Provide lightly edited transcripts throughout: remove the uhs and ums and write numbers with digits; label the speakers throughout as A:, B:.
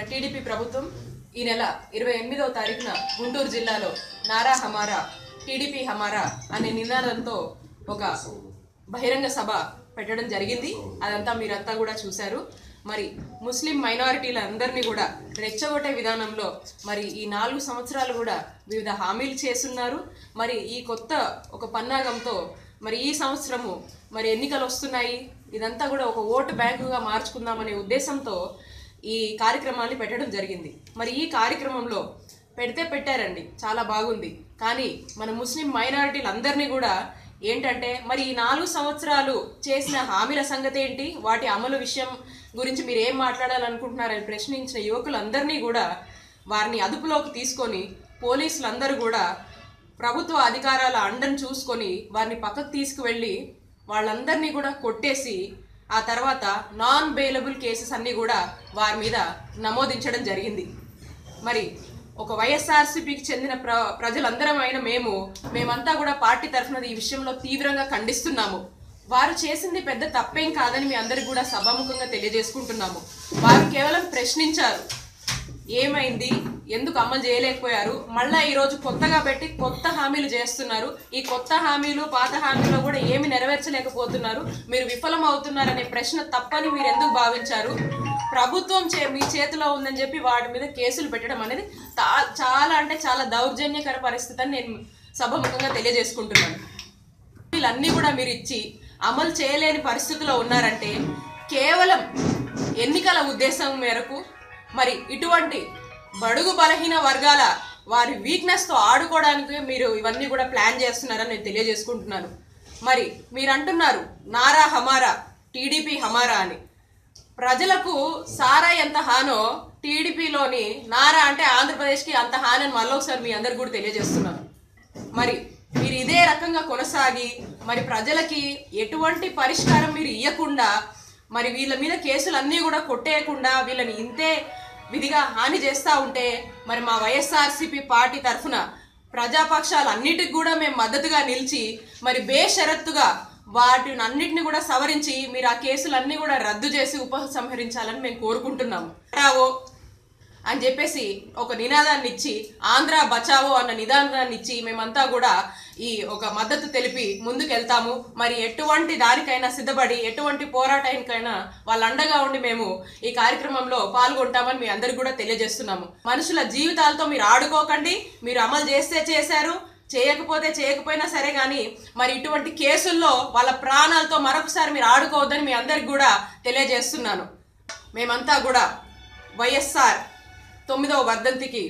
A: TDP ప్రభుత్వం ఈ నెల 28వ తారీఖున గుంటూరు జిల్లాలో నారా హమారా టీడీపీ హమారా అనే నినాదంతో ఒక బహిరంగ సభ పెట్టడం జరిగింది. అదంతా మీరంతా కూడా చూశారు. మరి ముస్లిం మైనారిటీలందరినీ కూడా రెచ్చగొట్టే విధానంలో మరి ఈ 4 సంవత్సరాలు కూడా వివిధ హామీలు చేస్తున్నారు. మరి ఈ కొత్త ఒక పన్నాగంతో మరి ఈ సంవత్సరము మరి ఎన్నికలు వస్తున్నాయి, ఇదంతా కూడా ఒక ఓటు బ్యాంకుగా మార్చుకుందామనే ఉద్దేశంతో ఈ కార్యక్రమాన్ని పెట్టడం జరిగింది. మరి ఈ కార్యక్రమంలో పెట్టారండి, చాలా బాగుంది. కానీ మన ముస్లిం మైనారిటీలందరినీ కూడా ఏంటంటే మరి ఈ 4 సంవత్సరాలు చేసిన హామీల సంగతి ఏంటి, వాటి అమలు విషయం గురించి మీరు ఏం మాట్లాడాలనుకుంటున్నారని ప్రశ్నించిన యువకులందరినీ కూడా వారిని అదుపులోకి తీసుకొని పోలీసులందరూ కూడా ప్రభుత్వ అధికారాల అండను చూసుకొని వారిని పక్కకు తీసుకువెళ్ళి వాళ్ళందరినీ కూడా కొట్టేసి ఆ తర్వాత నాన్ బెయిలబుల్ కేసెస్ అన్నీ కూడా వారి మీద నమోదించడం జరిగింది. మరి ఒక వైఎస్ఆర్సీపీకి చెందిన ప్రజలందరం అయిన మేమంతా కూడా పార్టీ తరఫున ఈ విషయంలో తీవ్రంగా ఖండిస్తున్నాము. వారు చేసింది పెద్ద తప్పేం కాదని మీ అందరికి కూడా సభాముఖంగా తెలియజేసుకుంటున్నాము. వారు కేవలం ప్రశ్నించారు, ఏమైంది, ఎందుకు అమలు చేయలేకపోయారు, మళ్ళా ఈరోజు కొత్తగా పెట్టి కొత్త హామీలు చేస్తున్నారు. ఈ కొత్త హామీలు పాత హామీలో కూడా ఏమి నెరవేర్చలేకపోతున్నారు, మీరు విఫలం అవుతున్నారనే ప్రశ్న తప్పని మీరు ఎందుకు భావించారు? ప్రభుత్వం మీ చేతిలో ఉందని చెప్పి వాటి మీద కేసులు పెట్టడం అనేది చాలా అంటే చాలా దౌర్జన్యకర పరిస్థితి అని నేను సభాముఖంగా తెలియజేసుకుంటున్నాను. వీళ్ళన్నీ కూడా మీరు ఇచ్చి అమలు చేయలేని పరిస్థితిలో ఉన్నారంటే కేవలం ఎన్నికల ఉద్దేశం మేరకు మరి ఇటువంటి బడుగు బలహీన వర్గాల వారి వీక్నెస్తో ఆడుకోవడానికి మీరు ఇవన్నీ కూడా ప్లాన్ చేస్తున్నారని నేను తెలియజేసుకుంటున్నాను. మరి మీరు అంటున్నారు నారా హమారా టీడీపీ హమారా అని. ప్రజలకు సారా ఎంత హానో టీడీపీలోని నారా అంటే ఆంధ్రప్రదేశ్కి అంత హానని మళ్ళీ ఒకసారి మీ అందరికి కూడా తెలియజేస్తున్నాను. మరి మీరు ఇదే రకంగా కొనసాగి మరి ప్రజలకి ఎటువంటి పరిష్కారం మీరు ఇవ్వకుండా మరి వీళ్ళ మీద కేసులన్నీ కూడా కొట్టేయకుండా వీళ్ళని ఇంతే విధిగా హాని చేస్తూ ఉంటే మరి మా వైఎస్ఆర్సీపీ పార్టీ తరఫున ప్రజాపక్షాలన్నిటికి కూడా మేము మద్దతుగా నిలిచి మరి బేషరత్తుగా వాటిని అన్నిటిని కూడా సవరించి మీరు ఆ కేసులన్నీ కూడా రద్దు చేసి ఉపసంహరించాలని మేము కోరుకుంటున్నాము. రావో అని చెప్పేసి ఒక నినాదాన్ని ఇచ్చి ఆంధ్ర బచావో అన్న నినాదాన్ని ఇచ్చి మేమంతా కూడా ఈ ఒక మద్దతు తెలిపి ముందుకెళ్తాము. మరి ఎటువంటి దానికైనా సిద్ధపడి ఎటువంటి పోరాటానికైనా వాళ్ళ అండగా ఉండి మేము ఈ కార్యక్రమంలో పాల్గొంటామని మీ అందరికి కూడా తెలియజేస్తున్నాము. మనుషుల జీవితాలతో మీరు ఆడుకోకండి. మీరు అమలు చేస్తే చేశారు, చేయకపోయినా సరే, కానీ మరి ఇటువంటి కేసుల్లో వాళ్ళ ప్రాణాలతో మరొకసారి మీరు ఆడుకోవద్దని మీ అందరికి కూడా తెలియజేస్తున్నాను. మేమంతా కూడా వైఎస్ఆర్ 9వ వర్ధంతికి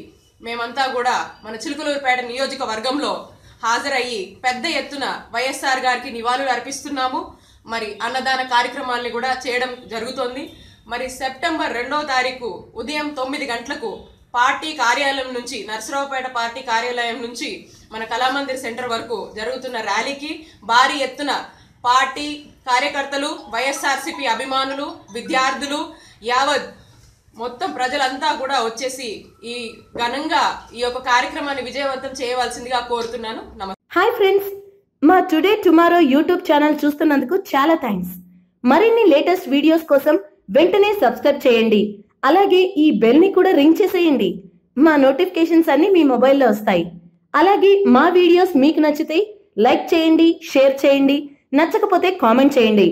A: మేమంతా కూడా మన చిలుకలూరుపేట నియోజకవర్గంలో హాజరయ్యి పెద్ద ఎత్తున వైఎస్ఆర్ గారికి నివాళులు అర్పిస్తున్నాము. మరి అన్నదాన కార్యక్రమాల్ని కూడా చేయడం జరుగుతోంది. మరి సెప్టెంబర్ 2వ తారీఖు ఉదయం 9 గంటలకు పార్టీ కార్యాలయం నుంచి నర్సరావుపేట పార్టీ కార్యాలయం నుంచి మన కళామందిర్ సెంటర్ వరకు జరుగుతున్న ర్యాలీకి భారీ ఎత్తున పార్టీ కార్యకర్తలు, వైఎస్ఆర్సీపీ అభిమానులు, విద్యార్థులు, యావత్ మొత్తం ప్రజలంతా కూడా వచ్చేసి ఈ ఘనంగా ఈ యొక్క కార్యక్రమాన్ని విజయవంతం చేయవలసిందిగా కోరుతున్నాను. నమస్తే.
B: హాయ్ ఫ్రెండ్స్, మా టుడే టుమారో యూట్యూబ్ ఛానల్ చూస్తున్నందుకు చాలా థ్యాంక్స్. మరిన్ని లేటెస్ట్ వీడియోస్ కోసం వెంటనే సబ్స్క్రైబ్ చేయండి. అలాగే ఈ బెల్ ని కూడా రింగ్ చేసేయండి. మా నోటిఫికేషన్స్ అన్ని మీ మొబైల్లో వస్తాయి. అలాగే మా వీడియోస్ మీకు నచ్చితే లైక్ చేయండి, షేర్ చేయండి, నచ్చకపోతే కామెంట్ చేయండి.